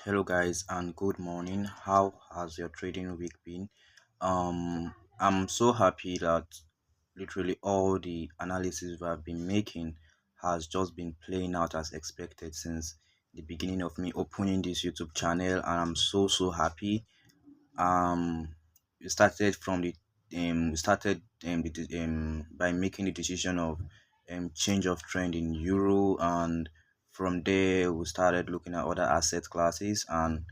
Hello guys and good morning. How has your trading week been? I'm so happy that literally all the analysis we have been making has just been playing out as expected since the beginning of me opening this YouTube channel, and I'm so happy. Um, we started from the we started by making the decision of change of trend in euro, and from there we started looking at other asset classes, and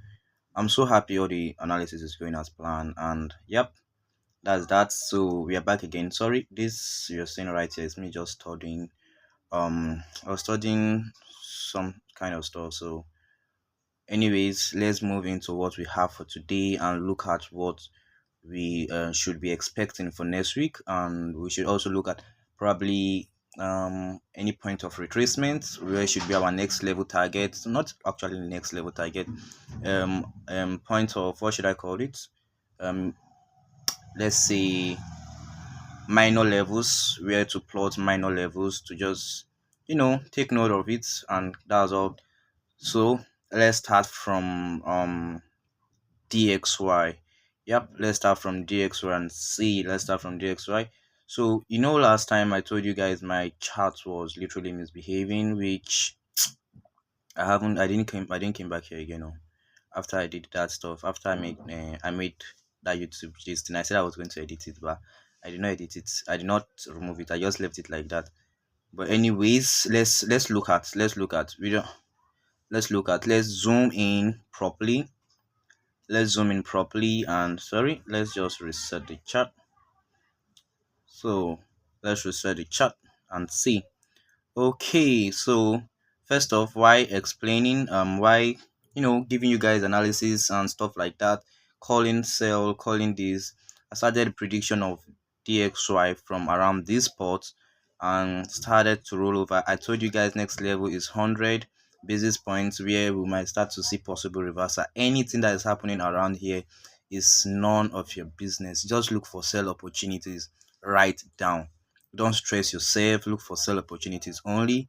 I'm so happy all the analysis is going as planned. And yep, that's that. So we are back again. Sorry, this you're saying right here is me just studying. I was studying some kind of stuff. So anyways, let's move into what we have for today and look at what we should be expecting for next week. And we should also look at probably any point of retracement where should be our next level target, not actually the next level target, point of, what should I call it, um let's say minor levels, where to plot minor levels to just take note of it, and that's all. So let's start from DXY. Yep, let's start from DXY and see. Let's start from DXY. So last time I told you guys my chart was literally misbehaving, which I didn't came back here again. No. After I did that stuff, after I made that YouTube gist, and I said I was going to edit it, but I did not edit it. I did not remove it. I just left it like that. But anyways, let's zoom in properly. Let's zoom in properly, and sorry, let's just reset the chart. So let's reset the chart and see. Okay, so first off, why explaining, why giving you guys analysis and stuff like that, calling sell, calling this. I started the prediction of DXY from around this spot and started to roll over. I told you guys next level is 100 basis points, where we might start to see possible reversal. Anything that is happening around here is none of your business. Just look for sell opportunities. Write down, don't stress yourself. Look for sell opportunities only.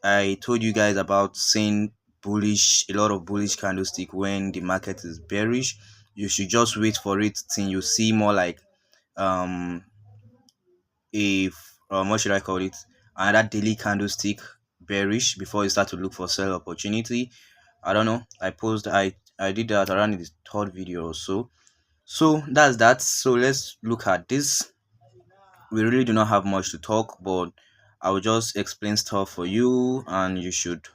I told you guys about seeing bullish, a lot of bullish candlestick when the market is bearish. You should just wait for it till you see more like um if what should I call it, another daily candlestick bearish before you start to look for sell opportunity. I don't know. I did that around in the third video or so. So that's that. So let's look at this. We really do not have much to talk, but I will just explain stuff for you, and you should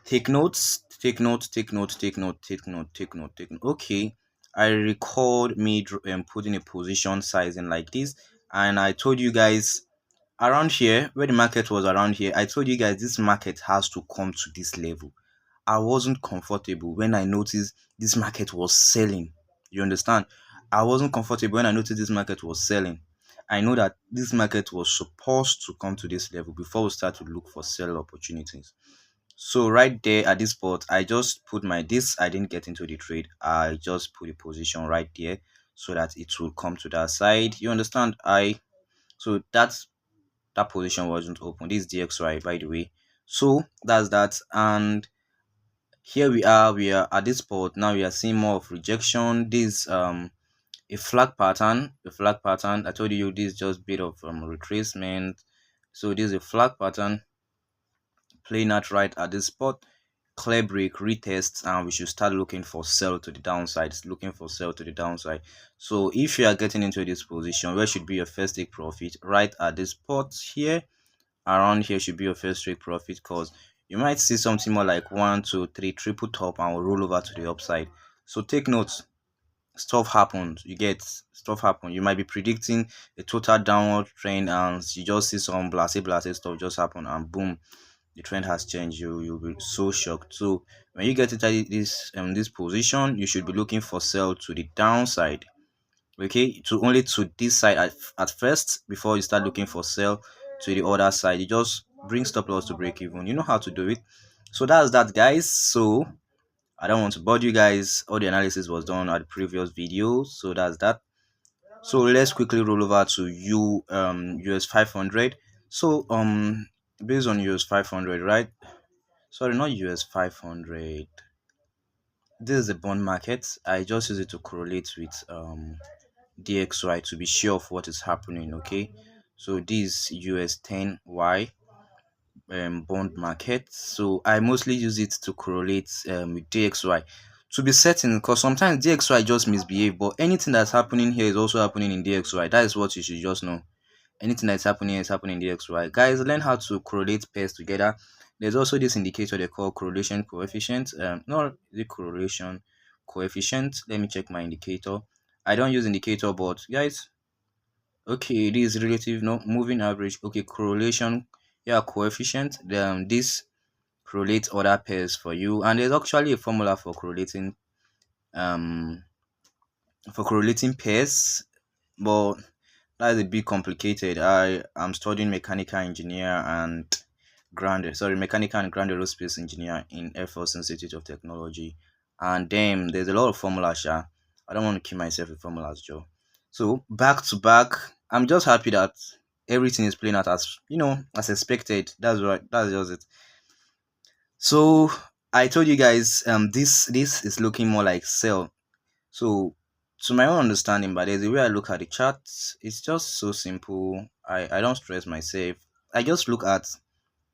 take notes, take notes, take notes, take note, take note, take note, take note. Okay, I record me putting a position sizing like this, and I told you guys around here, where the market was around here, I told you guys this market has to come to this level. I wasn't comfortable when I noticed this market was selling. You understand? I wasn't comfortable when I noticed this market was selling. I know that this market was supposed to come to this level before we start to look for sell opportunities. So right there at this spot, I just put my this. I didn't get into the trade. I just put a position right there so that it will come to that side. You understand? So that position wasn't open. This is DXY, by the way. So that's that. And here we are at this spot now. We are seeing more of rejection. This a flag pattern. I told you this is just bit of retracement. So this is a flag pattern playing out right at this spot. Clear break, retest, and we should start looking for sell to the downside. Looking for sell to the downside. So if you are getting into this position, where should be your first take profit? Right at this spot here, around here should be your first take profit, because you might see something more like 1 2 3 triple top and will roll over to the upside. So take notes. Stuff happens. You get stuff happen. You might be predicting a total downward trend, and you just see some blase stuff just happen, and boom, the trend has changed. You'll be so shocked. So when you get into this position, you should be looking for sell to the downside. Okay, to only to this side at first before you start looking for sell to the other side. You just bring stop loss to break even. You know how to do it. So that's that, guys. So I don't want to bother you guys. All the analysis was done at the previous video. So that's that. So let's quickly roll over to US 500. So based on US 500, right? Sorry, not US 500. this is the bond market. I just use it to correlate with DXY to be sure of what is happening. Okay, so this US 10Y bond market. So I mostly use it to correlate with DXY to be certain, because sometimes DXY just misbehave, but anything that's happening here is also happening in DXY. That is what you should just know. Anything that's happening here is happening in DXY. Guys, learn how to correlate pairs together. There's also this indicator they call correlation coefficient. Not the correlation coefficient. Let me check my indicator. I don't use indicator, but guys, okay, this is relative, no moving average. Okay, correlation, yeah, coefficient. This correlates other pairs for you, and there's actually a formula um for correlating pairs, but that's a bit complicated. I am studying mechanical engineer and mechanical and ground aerospace engineer in Air Force Institute of Technology, and then there's a lot of formulas. I don't want to kill myself with formulas, Joe. So back to back, I'm just happy that everything is playing out as as expected. That's right. That's just it. So I told you guys, this is looking more like sell. So to my own understanding, but there's a way I look at the charts. It's just so simple. I don't stress myself. I just look at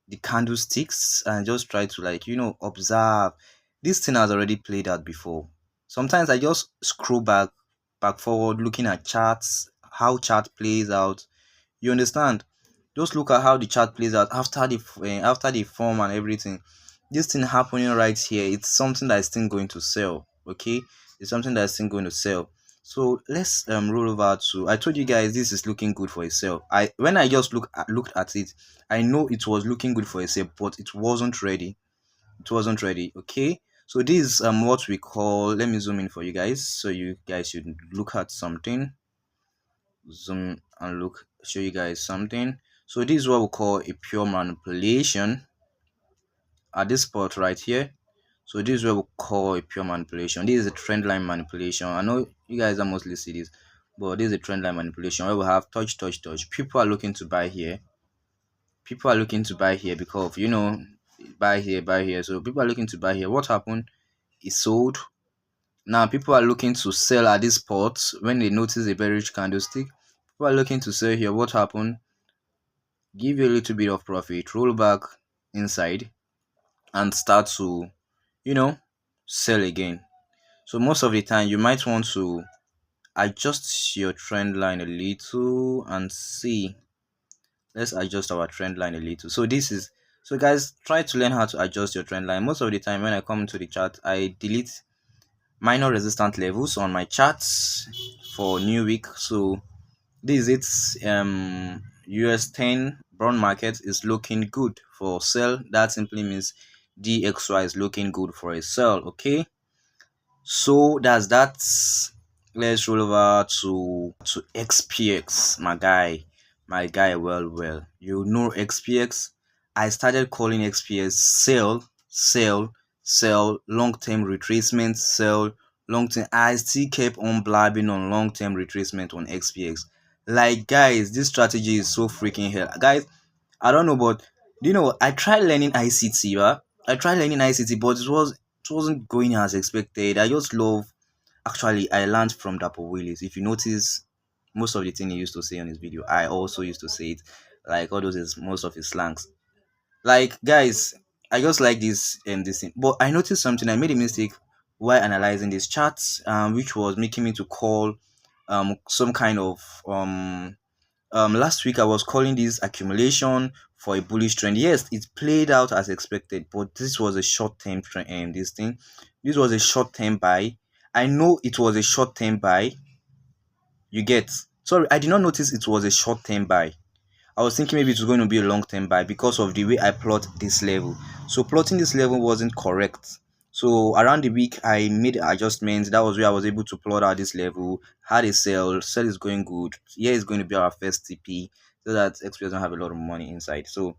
the candlesticks and just try to, like, observe. This thing has already played out before. Sometimes I just scroll back forward, looking at charts, how chart plays out. You understand? Just look at how the chart plays out after the form and everything. This thing happening right here, it's something that is still going to sell. Okay, it's something that is still going to sell. So let's roll over to. I told you guys this is looking good for a sell. When I just looked at it, I know it was looking good for a sell, but it wasn't ready. It wasn't ready. Okay. So this is what we call. Let me zoom in for you guys, so you guys should look at something. Zoom and look, show you guys something. So this is what we call a pure manipulation at this spot right here. So this is what we call a pure manipulation. This is a trend line manipulation. I know you guys are mostly see this, but this is a trend line manipulation where we have touch. People are looking to buy here. People are looking to buy here because buy here. So people are looking to buy here. What happened? It sold. Now people are looking to sell at this spot when they notice a bearish candlestick. People are looking to sell here. What happened? Give you a little bit of profit, roll back inside, and start to, you know, sell again. So most of the time, you might want to adjust your trend line a little and see. Let's adjust our trend line a little. So guys, try to learn how to adjust your trend line. Most of the time, when I come into the chart, I delete minor resistance levels on my charts for new week. So this is it. US 10 brown market is looking good for sell. That simply means DXY is looking good for a sell. Okay, so that's that. Let's roll over to XPX, my guy. Well, you know XPX. I started calling XPX sell, long term retracement, sell, long term. I still kept on blabbing on long term retracement on XPX. Like, guys, this strategy is so freaking hell, guys. I don't know, but I tried learning ICT, right? I tried learning ICT, but it wasn't going as expected. I just love. Actually, I learned from Dapo Willis. If you notice, most of the thing he used to say on his video, I also used to say it. Like all those is most of his slangs. Like, guys, I just like this thing. But I noticed something. I made a mistake while analyzing these charts, which was making me to call some kind of last week I was calling this accumulation for a bullish trend. Yes, it played out as expected, but this was a short-term trend. This was a short-term buy. I know it was a short-term buy. You get? Sorry, I did not notice it was a short-term buy. I was thinking maybe it was going to be a long-term buy because of the way I plot this level. So plotting this level wasn't correct. So around the week, I made adjustments. That was where I was able to plot out this level. Had a sell. Sell is going good. Here is going to be our first TP, so that XP doesn't have a lot of money inside. So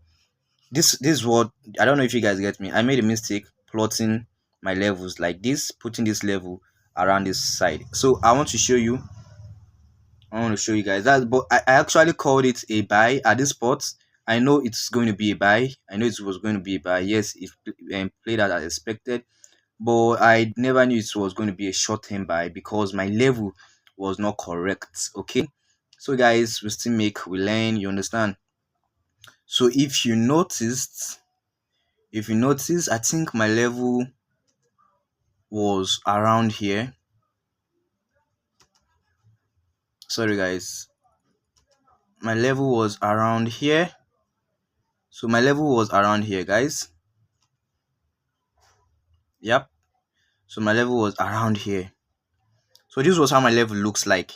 this is what I don't know if you guys get me. I made a mistake plotting my levels like this, putting this level around this side. So I want to show you guys that, but I actually called it a buy at this spot. I know it's going to be a buy. I know it was going to be a buy. Yes, it played out as expected. but I never knew it was going to be a short term buy because my level was not correct. Okay, so guys, we still make, we learn, you understand. So if you notice, I think my level was around here. Sorry guys, my level was around here. So my level was around here, guys. Yep. So my level was around here. So this was how my level looks like.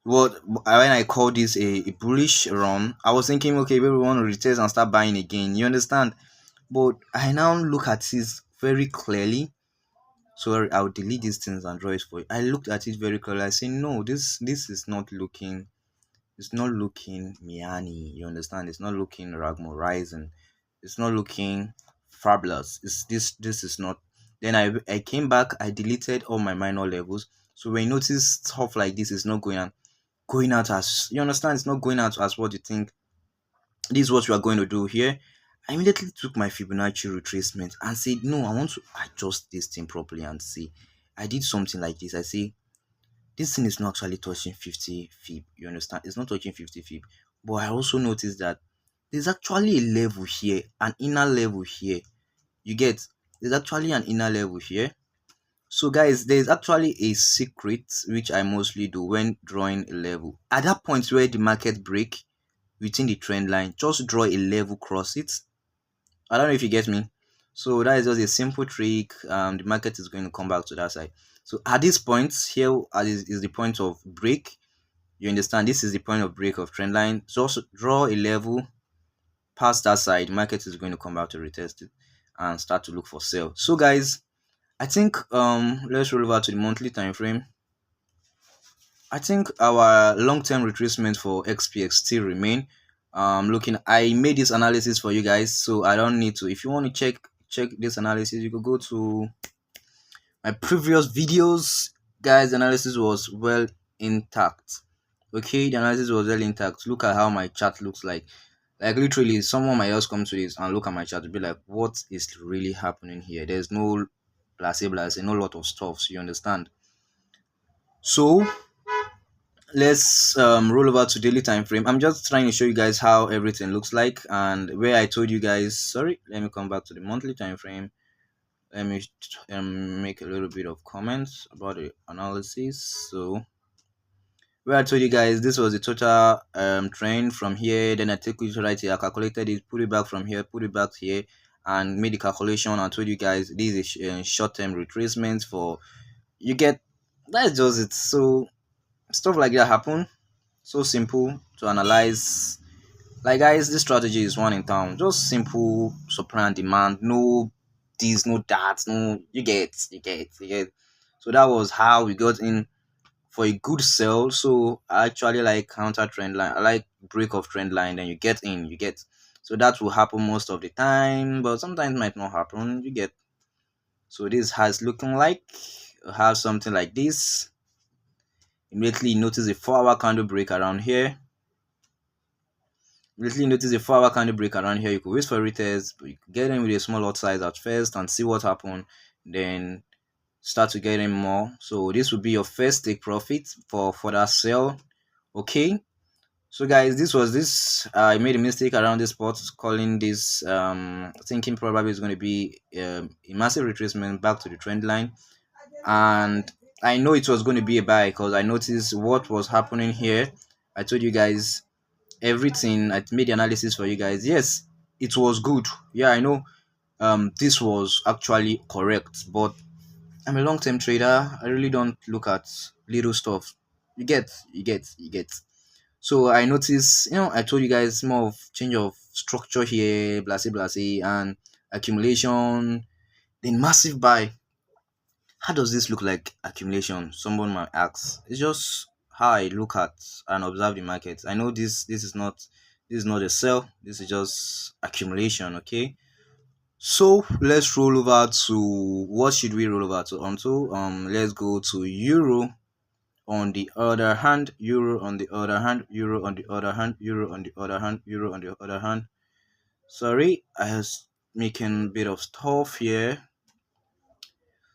What when I call this a bullish run, I was thinking, okay, maybe we want to retest and start buying again. You understand? But I now look at this very clearly. Sorry, I'll delete these things and draw it for you. I looked at it very clearly. I say, no, this is not looking. It's not looking Miani. You understand? It's not looking Ragmo Rising. It's not looking fabulous. It's this is not. Then I came back, I deleted all my minor levels. So when you notice stuff like this is not going out as, you understand, it's not going out as what you think. This is what we are going to do here. I immediately took my Fibonacci retracement and said, no, I want to adjust this thing properly and see. I did something like this. I say this thing is not actually touching 50 fib. You understand? It's not touching 50 fib. But I also noticed that there's actually a level here, an inner level here. You get, there's actually an inner level here. So guys, there's actually a secret which I mostly do when drawing a level. At that point where the market break within the trend line, just draw a level cross it. I don't know if you get me. So that is just a simple trick. The market is going to come back to that side. So at this point here is the point of break. You understand? This is the point of break of trend line. So also draw a level past that side. Market is going to come back to retest it and start to look for sell. So guys, I think let's roll over to the monthly time frame. I think our long-term retracement for XPX still remain. Looking, I made this analysis for you guys, so I don't need to. If you want to check this analysis, you could go to my previous videos. Guys, the analysis was well intact. Okay, the analysis was well intact. Look at how my chart looks like. Like literally, someone might just come to this and look at my chart to be like, what is really happening here? There's no blase, no lot of stuff. So you understand? So let's roll over to daily time frame. I'm just trying to show you guys how everything looks like, and where I told you guys, sorry, let me come back to the monthly time frame. Let me make a little bit of comments about the analysis. So where I told you guys this was the total trend from here, then I took it right here, I calculated it, put it back from here, put it back here, and made the calculation. I told you guys this is short-term retracement for, you get, that's just it. So stuff like that happen. So simple to analyze. Like guys, this strategy is one in town. Just simple supply and demand. No this, no that, no, you get. So that was how we got in for a good sell. So I actually like counter trend line. I like break of trend line, then you get in, you get. So that will happen most of the time, but sometimes might not happen. You get. So this has looking like, have something like this. Immediately notice a 4 hour candle break around here. Immediately notice a 4 hour candle break around here. You could wait for retest, but you could get in with a small lot size at first and see what happened. Then start to get in more. So this would be your first take profit for that sell. Okay. So guys, this was this. I made a mistake around this spot, calling this thinking probably is going to be a massive retracement back to the trend line, and I know it was going to be a buy because I noticed what was happening here. I told you guys everything. I made the analysis for you guys. Yes, it was good. Yeah, I know. This was actually correct, but I'm a long-term trader. I really don't look at little stuff. You get. So I noticed, I told you guys more of change of structure here, blase, and accumulation, then massive buy. How does this look like accumulation? Someone might ask. It's just how I look at and observe the market. I know this is not a sell. This is just accumulation. Okay. So let's roll over to, what should we roll over to onto? Let's go to euro. On the other hand, euro on the other hand, euro on the other hand, euro on the other hand, euro on the other hand. Sorry, I was making a bit of stuff here.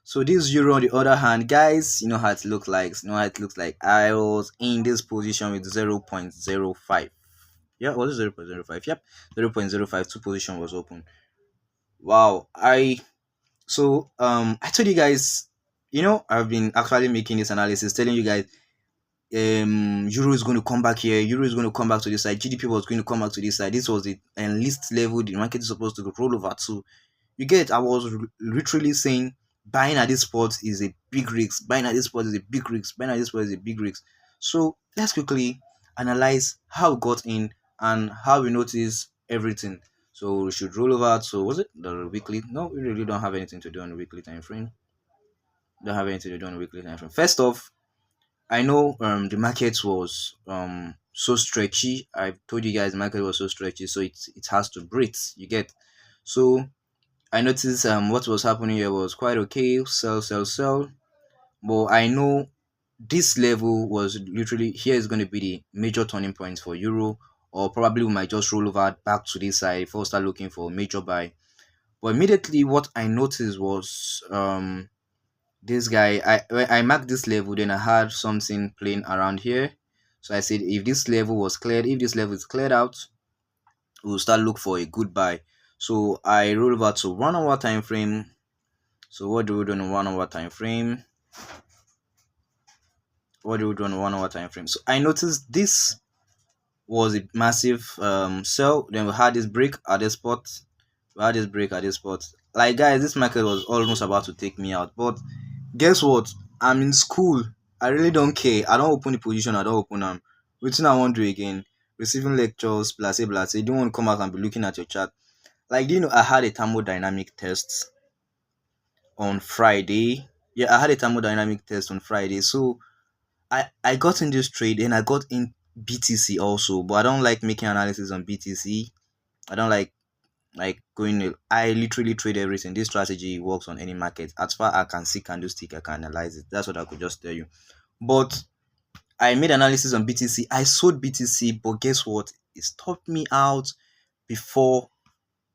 So this euro on the other hand, guys, you know how it looks like. You know how it looks like. I was in this position with 0.05. Yeah, was it 0.05? Yep, 0.05. Two position was open. Wow. I told you guys, I've been actually making this analysis, telling you guys euro is going to come back here, euro is going to come back to this side, GDP was going to come back to this side. This was the least level the market is supposed to roll over to. You get, I was literally saying buying at this spot is a big risk, buying at this spot is a big risk, buying at this spot is a big risk. So let's quickly analyze how we got in and how we notice everything. So we should roll over to, was it the weekly? No, we really don't have anything to do on the weekly time frame. Don't have anything to do on the weekly time frame. First off, I know the market was so stretchy. I've told you guys the market was so stretchy, so it has to breathe. You get. So I noticed what was happening here was quite okay. Sell, sell, sell. But I know this level was literally, here is going to be the major turning point for euro, or probably we might just roll over back to this side if we start looking for a major buy. But immediately what I noticed was this guy, when I marked this level, then I had something playing around here. So I said if this level was cleared, if this level is cleared out, we'll start look for a good buy. So I roll over to 1 hour time frame. So what do we do on 1 hour time frame? What do we do on 1 hour time frame? So I noticed this was a massive sell. Then we had this break at this spot. We had this break at this spot. Like guys, this market was almost about to take me out. But guess what? I'm in school. I really don't care. I don't open the position. I don't open them. Which I want to do again. Receiving lectures, blase blase. You don't want to come out and be looking at your chart. Like, do you know I had a thermodynamic test on Friday? Yeah, I had a thermodynamic test on Friday. So I got in this trade and I got in BTC also, but I don't like making analysis on BTC. I don't like going. I literally trade everything. This strategy works on any market. As far as I can see candlestick, I can analyze it. That's what I could just tell you. But I made analysis on BTC. I sold BTC, but guess what? It stopped me out before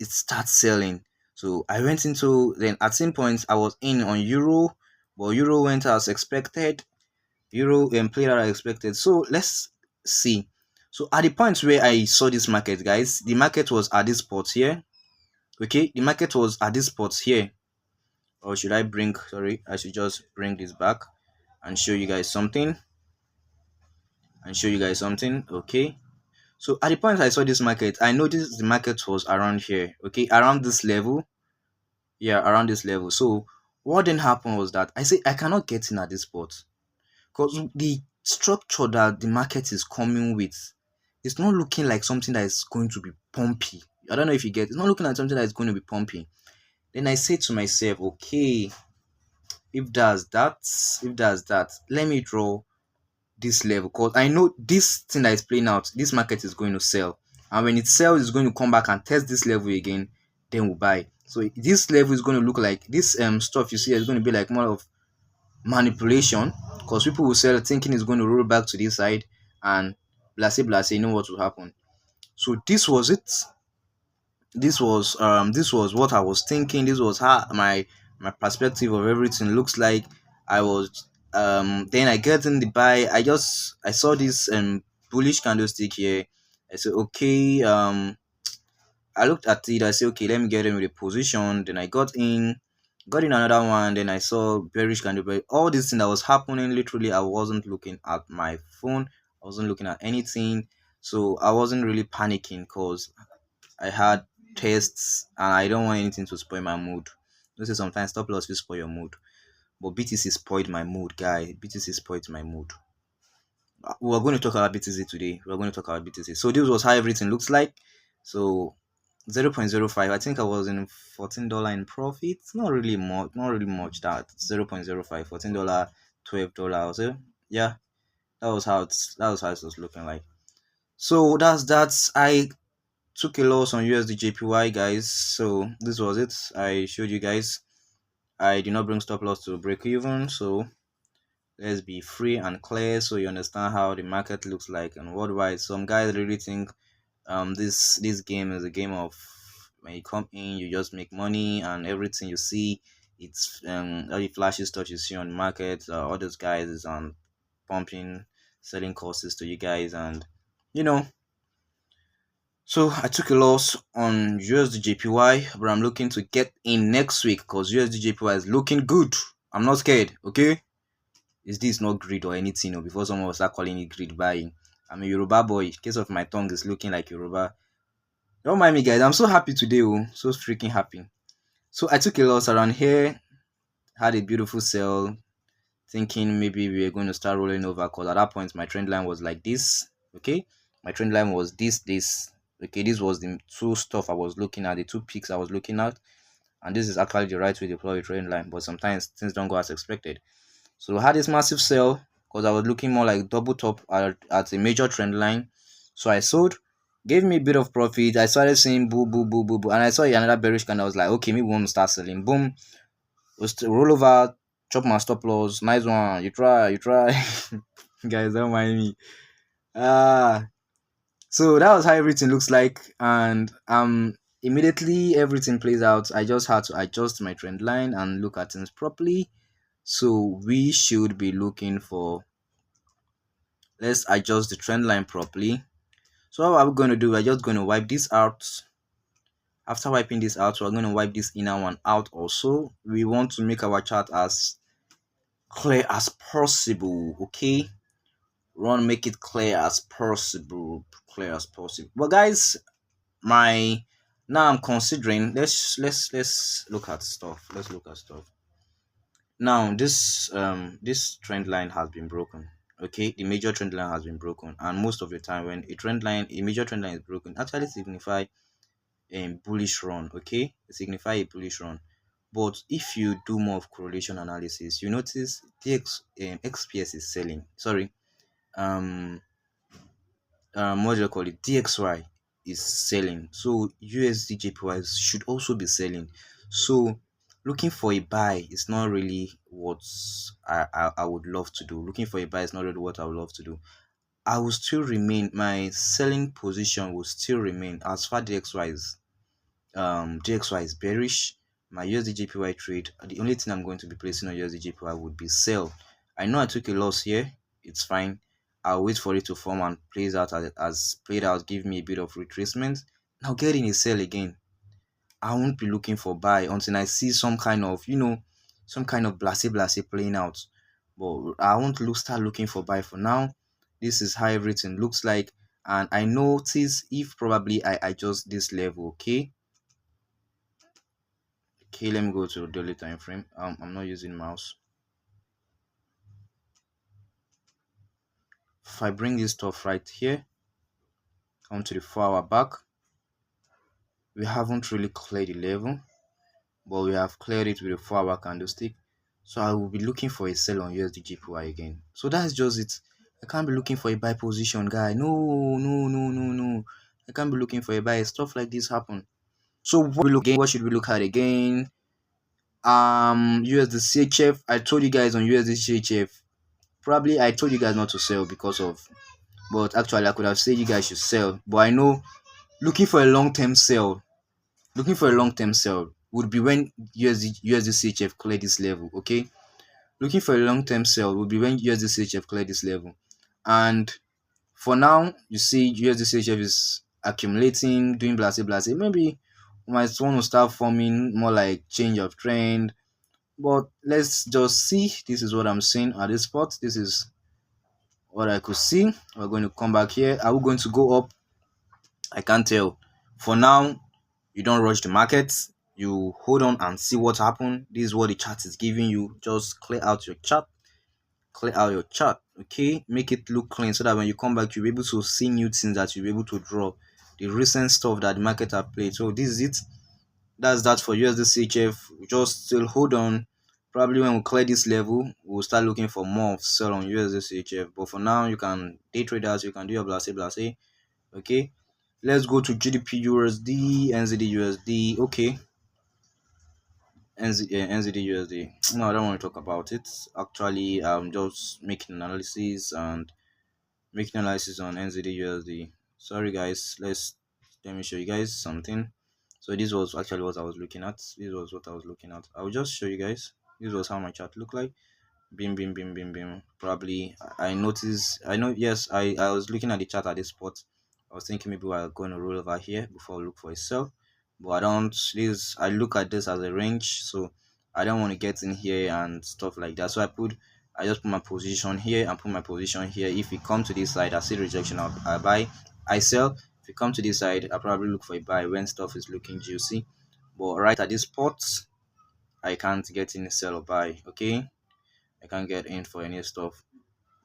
it starts selling. So I went into, then at some point I was in on euro, but euro went as expected. Euro played out as expected. So let's see. So at the point where I saw this market, guys, the market was at this spot here. Okay, the market was at this spot here. Or should I bring? Sorry, I should just bring this back and show you guys something. Okay. So at the point I saw this market, I noticed the market was around here. Okay, around this level. Yeah, around this level. So what then happened was that I say I cannot get in at this spot because the structure that the market is coming with, it's not looking like something that is going to be pumpy. I don't know if you get. It's not looking like something that is going to be pumpy. Then I say to myself, okay, if that's that, let me draw this level because I know this thing that is playing out, this market is going to sell, and when it sells, it's going to come back and test this level again. Then we'll buy. So this level is going to look like this stuff you see is going to be like more of manipulation because people will sell thinking it's going to roll back to this side and blase blase. You know what will happen. So this was it. This was what I was thinking. This was how my perspective of everything looks like. I was then I get in the buy. I saw this bullish candlestick here. I said okay, I looked at it. I said okay, let me get in with a position. Then I got in another one. Then I saw bearish candle. But all this thing that was happening, literally, I wasn't looking at my phone. I wasn't looking at anything. So I wasn't really panicking because I had tests and I don't want anything to spoil my mood. You say sometimes stop loss will spoil your mood. But BTC spoiled my mood, guy. BTC spoiled my mood. We're going to talk about BTC today. We're going to talk about BTC. So this was how everything looks like. So 0.05. I think I was in $14 in profit. Not really much that. 0.05, $14, $12. So yeah, that was how it was looking like. So that's I took a loss on USD JPY, guys. So this was it. I showed you guys. I did not bring stop loss to break even. So let's be free and clear so you understand how the market looks like and worldwide. Some guys really think this game is a game of when you come in, you just make money and everything you see It's all the flashy stuff you see on the market. All those guys is on pumping, selling courses to you guys, and you know. So I took a loss on USD JPY, but I'm looking to get in next week because USD JPY is looking good. I'm not scared. Okay, is this not greed or anything? Or before someone will start calling it greed buying. I'm a Yoruba boy. In case of my tongue is looking like Yoruba. Don't mind me, guys. I'm so happy today. Oh, so freaking happy. So I took a loss around here. Had a beautiful sell, thinking maybe we are going to start rolling over because at that point my trend line was like this. Okay, my trend line was this. Okay, this was the two stuff I was looking at, the two peaks I was looking at, and this is actually the right way to deploy a trend line. But sometimes things don't go as expected. So I had this massive sell because I was looking more like double top at a major trend line. So I sold, gave me a bit of profit. I started seeing boo boo boo boo boo, and I saw another bearish candle. I was like, okay, maybe we want to start selling. Boom, was roll over, chop my stop loss. Nice one. You try. Guys, don't mind me. Ah, so that was how everything looks like, and immediately everything plays out. I just had to adjust my trend line and look at things properly. So we should be looking for. Let's adjust the trend line properly. So what are we going to do? We're just going to wipe this out. After wiping this out, we're going to wipe this inner one out also. We want to make our chart as clear as possible, okay? We want to make it clear as possible, but guys, my now I'm considering, let's look at stuff. Now this trend line has been broken. Okay, the major trend line has been broken, and most of the time when a major trend line is broken, actually signify a bullish run. Okay, it signify a bullish run. But if you do more of correlation analysis, you notice XPS is selling. Sorry, um what do you call it? DXY is selling. So USD JPY should also be selling. So looking for a buy is not really what I would love to do. Looking for a buy is not really what I would love to do. I will still remain, my selling position will still remain as far DXY is bearish. My USD JPY trade, the only thing I'm going to be placing on USD JPY would be sell. I know I took a loss here. It's fine. I'll wait for it to form and plays out as played out, give me a bit of retracement. Now getting a sell again. I won't be looking for buy until I see some kind of, some kind of blase playing out. But I won't start looking for buy for now. This is how everything looks like. And I notice if probably I adjust this level, okay? Okay, let me go to the daily time frame. I'm not using mouse. If I bring this stuff right here, come to the 4 hour back, we haven't really cleared the level, but we have cleared it with a 4 hour candlestick. So I will be looking for a sell on USD JPY again. So that's just it. I can't be looking for a buy position, guy. No, no, no, no, no. I can't be looking for a buy. Stuff like this happen. So what should we look at again? USD CHF. I told you guys on USD CHF. Probably I told you guys not to sell because of, but actually I could have said you guys should sell. But I know looking for a long-term sell, would be when USD CHF clear this level. Okay, looking for a long-term sell would be when USD CHF clear this level. And for now, you see USD CHF is accumulating, doing blase. Maybe we might want to start forming more like change of trend. But let's just see. This is what I'm seeing at this spot. This is what I could see. We're going to come back here. Are we going to go up? I can't tell. For now, you don't rush the market. You hold on and see what happened. This is what the chart is giving you. Just clear out your chart. Okay, make it look clean so that when you come back, you'll be able to see new things that you'll be able to draw the recent stuff that the market have played. So this is it. That's that for USD CHF. Just still hold on. Probably when we clear this level, we'll start looking for more of sell on USD CHF. But for now, you can day traders, you can do your blase. Okay, let's go to GBP USD, NZD USD. Okay, NZD USD. No, I don't want to talk about it. Actually, I'm just making analysis on NZD USD. Sorry guys, let me show you guys something. So this was actually what I was looking at. This was what I was looking at. I will just show you guys. This was how my chart looked like. Bim, bim, bim, bim, bim. Probably I noticed. I know. Yes, I was looking at the chart at this spot. I was thinking maybe we're going to roll over here before I look for a sell, but I don't. This I look at this as a range, so I don't want to get in here and stuff like that. So I just put my position here and put my position here. If it come to this side, I see rejection. I buy. I sell. If you come to this side, I probably look for a buy when stuff is looking juicy. But right at this spot, I can't get in a sell or buy. Okay, I can't get in for any stuff.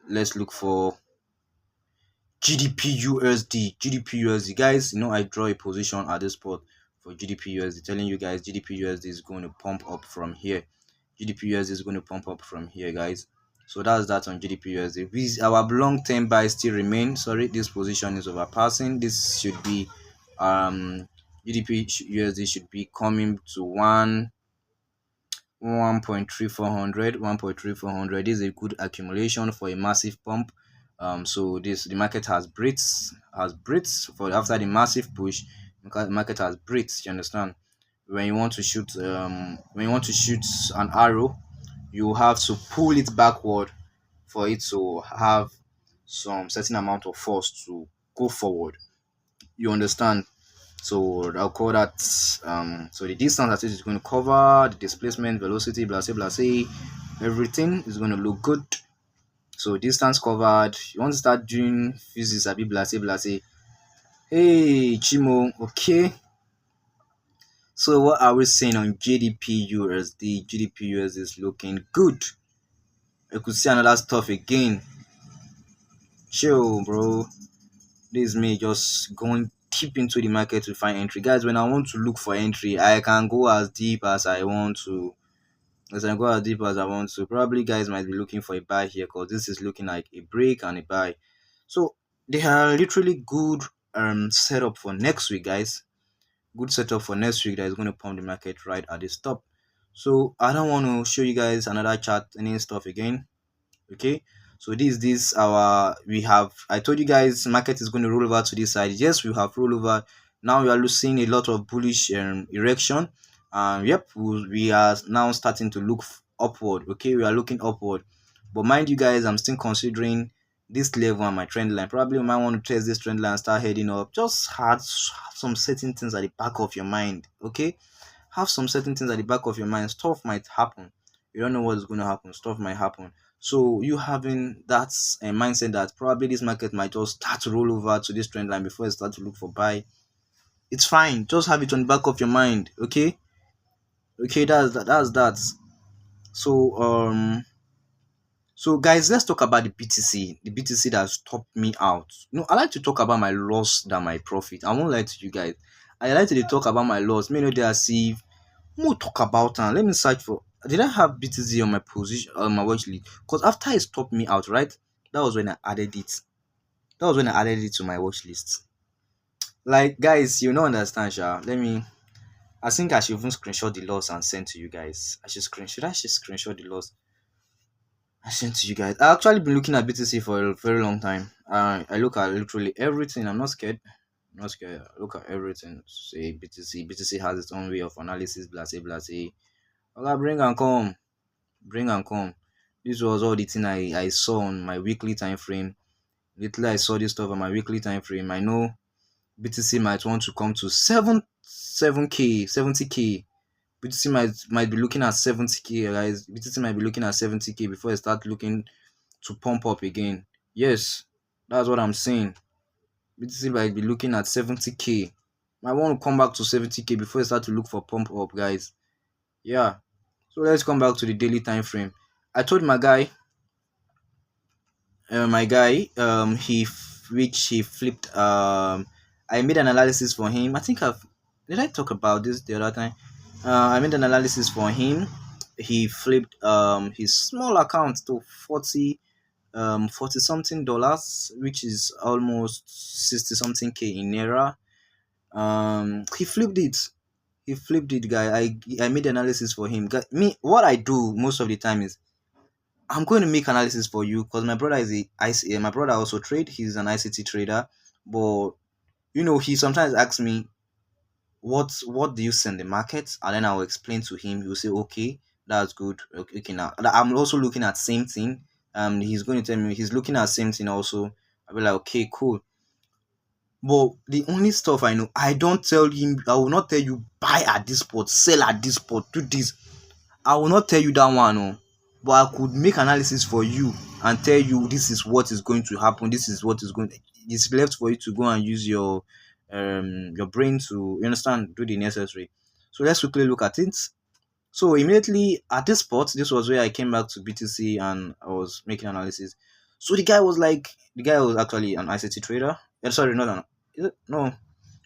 Let's look for GDP USD. GDP USD, guys. I draw a position at this spot for GDP USD, telling you guys GDP USD is going to pump up from here. GDP USD is going to pump up from here, guys. So that's that on GDP USD. Our long-term buy still remain. Sorry, this position is overpassing. This should be GDP USD should be coming to 1.3400. This is a good accumulation for a massive pump. So the market has breathed for after the massive push. The market has breathed. You understand? When you want to shoot an arrow, you have to pull it backward for it to have some certain amount of force to go forward. You understand? So I'll call that so the distance that it is going to cover, the displacement, velocity, blah blah blah, everything is going to look good. So distance covered. You want to start doing physics, a bit blah blah. Hey Chimo, okay. So what are we saying on GDP USD? GDP USD is looking good. I could see another stuff again. Chill, bro. This is me just going deep into the market to find entry. Guys, when I want to look for entry, I can go as deep as I want to. As I go as deep as I want to. Probably guys might be looking for a buy here because this is looking like a break and a buy. So they are literally good setup for next week, guys. Good setup for next week that is going to pump the market right at the top. So I don't want to show you guys another chart, any stuff again. Okay, so this our we have I told you guys market is going to roll over to this side. Yes, we have roll over. Now we are losing a lot of bullish erection. Yep, we are now starting to look upward. Okay, we are looking upward, but mind you guys, I'm still considering this level on my trend line. Probably you might want to test this trend line and start heading up. Just have some certain things at the back of your mind. Okay, have some certain things at the back of your mind. Stuff might happen. You don't know what is going to happen. Stuff might happen. So you having that mindset that probably this market might just start to roll over to this trend line before you start to look for buy. It's fine. Just have it on the back of your mind. Okay. Okay. That's that. So So guys, let's talk about the BTC. The BTC that stopped me out. I like to talk about my loss than my profit. I won't lie to you guys. I like to talk about my loss. May know they are see more talk about and let me search for did I have BTC on my position on my watch list? Because after it stopped me out, right? That was when I added it. That was when I added it to my watch list. Like guys, you don't understand, Sha. I think I should even screenshot the loss and send to you guys. I should screenshot the loss I sent to you guys. I actually been looking at BTC for a very long time. I look at literally everything. I'm not scared. I'm not scared. I look at everything. Say BTC. BTC has its own way of analysis. Blah blah. Say, okay, bring and come. Bring and come. This was all the thing I saw on my weekly time frame. Literally, I saw this stuff on my weekly time frame. I know BTC might want to come to 7k, 70k. BTC might be looking at 70k, guys. BTC might be looking at 70k before it start looking to pump up again. Yes, that's what I'm saying. BTC might be looking at 70k. I want to come back to 70k before it start to look for pump up, guys. Yeah. So let's come back to the daily time frame. I told he flipped. I made an analysis for him. I think did I talk about this the other time? I made an analysis for him. He flipped his small account to 40 something dollars, which is almost 60 something k in naira. He flipped it. He flipped it, guy. I made analysis for him. What I do most of the time is I'm going to make analysis for you because my brother is my brother also trade. He's an ICT trader, but he sometimes asks me what do you see in the market? And then I'll explain to him. He'll say, okay, that's good. Okay, okay, now I'm also looking at same thing. He's going to tell me he's looking at same thing also. I'll be like, okay, cool. But the only stuff I know, I don't tell him. I will not tell you buy at this spot, sell at this spot, do this. I will not tell you that one, oh, but I could make analysis for you and tell you this is what is going to happen. This is what is going. It's left for you to go and use your brain to, you understand, do the necessary. So let's quickly look at it. So immediately at this spot, this was where I came back to BTC and I was making analysis. So the guy was actually an ICT trader. Sorry, not an, no,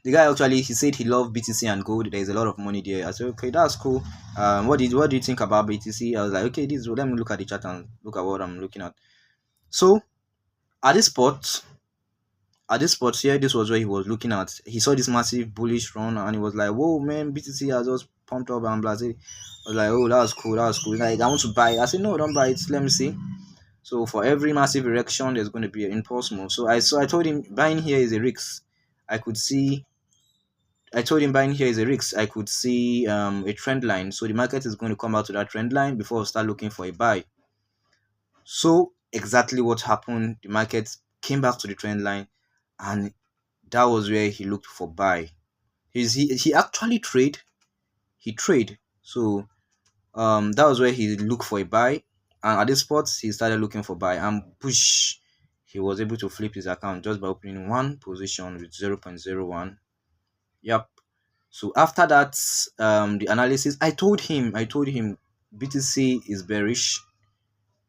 the guy actually he said he loved BTC and gold. There's a lot of money there. I said, okay, that's cool. What do you think about BTC? I was like, okay, this let me look at the chart and look at what I'm looking at. So at this spot, here, this was where he was looking at. He saw this massive bullish run and he was like, whoa man, BTC has just pumped up and blah. I was like, oh, that was cool, that was cool. Like, I want to buy it. I said, no, don't buy it. Let me see. So for every massive erection, there's going to be an impulse move. So I told him buying here is a risk. I could see I told him buying here is a risk. I could see a trend line. So the market is going to come out to that trend line before I start looking for a buy. So exactly what happened. The market came back to the trend line and that was where he looked for buy. He actually trade. So that was where he looked for a buy. And at this spot he started looking for buy and push. He was able to flip his account just by opening one position with 0.01. Yep. So after that, the analysis, I told him BTC is bearish.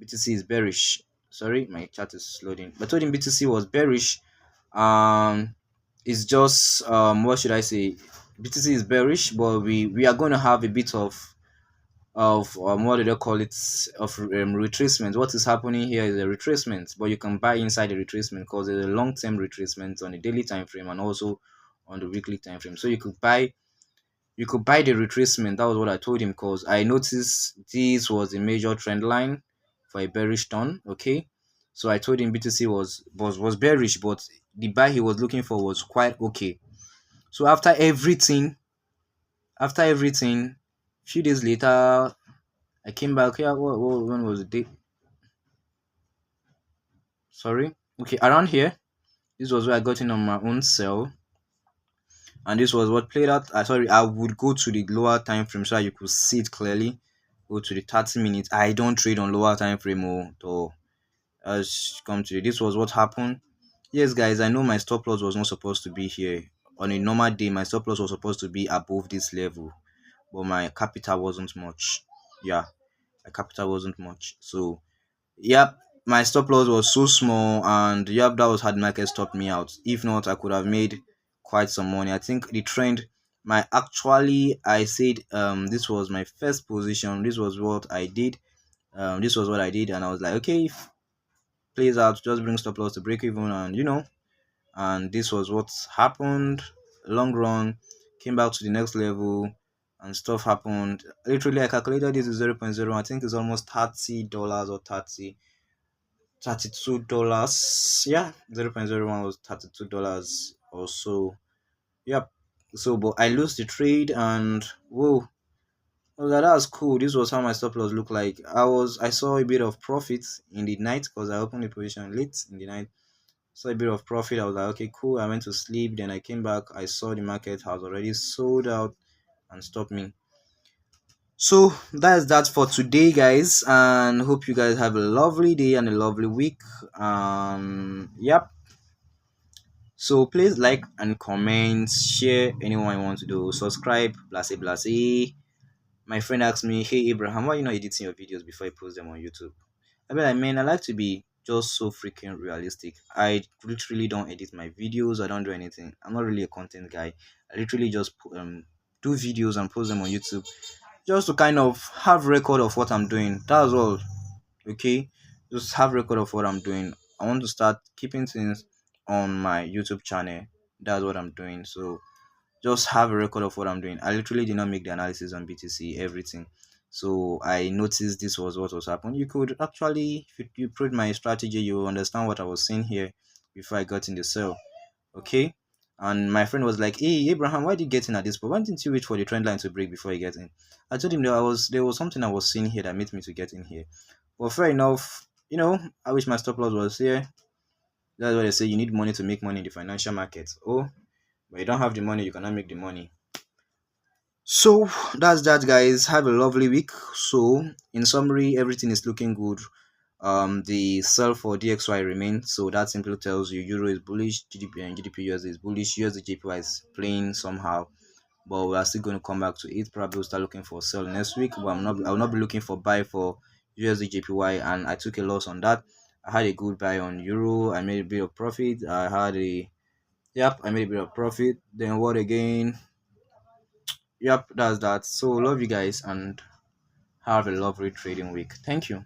BTC is bearish. Sorry, my chat is loading. I told him BTC was bearish. Um, it's just what should I say? BTC is bearish, but we are going to have a bit of what do they call it, of retracement. What is happening here is a retracement, but you can buy inside the retracement because there's a long-term retracement on the daily time frame and also on the weekly time frame. So you could buy the retracement. That was what I told him because I noticed this was a major trend line for a bearish turn. Okay, so I told him BTC was bearish, but the buy he was looking for was quite okay. So after everything, few days later, I came back. Yeah, when was the date? Sorry. Okay, around here. This was where I got in on my own sell, and this was what played out. Sorry, I would go to the lower time frame so that you could see it clearly. Go to the 30 minutes. I don't trade on lower time frame. To come to this was what happened. Yes, guys, I know my stop loss was not supposed to be here. On a normal day, my stop loss was supposed to be above this level, but my capital wasn't much. Yeah, my capital wasn't much. So yep, my stop loss was so small, and yep, that was how the market stopped me out. If not, I could have made quite some money. I think the trend, I said this was my first position. This was what I did. This was what I did, and I was like, okay, if plays out, just bring stop loss to break even, and and this was what happened. Long run came back to the next level, and stuff happened. Literally, I calculated this is 0.0. I think it's almost $30 or 32 dollars. Yeah, 0.01 was $32 or so. Yep. So but I lost the trade and whoa. I was like, that was cool. This was how my stop loss looked like. I saw a bit of profit in the night because I opened the position late in the night. Saw a bit of profit. I was like, okay, cool. I went to sleep. Then I came back. I saw the market has already sold out and stopped me. So that's that for today, guys, and hope you guys have a lovely day and a lovely week. Yep. So please like and comment, share anyone you want to do, subscribe, blase blase. My friend asked me, hey Abraham, why you not editing your videos before you post them on YouTube? I mean, I like to be just so freaking realistic. I literally don't edit my videos. I don't do anything. I'm not really a content guy. I literally just do videos and post them on YouTube just to kind of have record of what I'm doing. That's all. Okay, just have record of what I'm doing. I want to start keeping things on my YouTube channel. That's what I'm doing. So just have a record of what I'm doing. I literally did not make the analysis on BTC, everything. So I noticed this was what was happening. You could actually, if you put my strategy, you will understand what I was saying here before I got in the sale. Okay. And my friend was like, "Hey Abraham, why did you get in at this point? Why didn't you wait for the trend line to break before you get in?" I told him there was something I was seeing here that made me to get in here. Well, fair enough. I wish my stop loss was here. That's why they say you need money to make money in the financial market. Oh, but you don't have the money, you cannot make the money. So that's that, guys. Have a lovely week. So, in summary, everything is looking good. The sell for DXY remains, so that simply tells you euro is bullish, GDP and GDP USD is bullish, USD JPY is playing somehow, but we are still going to come back to it. Probably we'll start looking for sell next week, but I will not be looking for buy for USD JPY, and I took a loss on that. I had a good buy on euro. I made a bit of profit. I made a bit of profit. Then what again? Yep, that's that. So love you guys and have a lovely trading week. Thank you.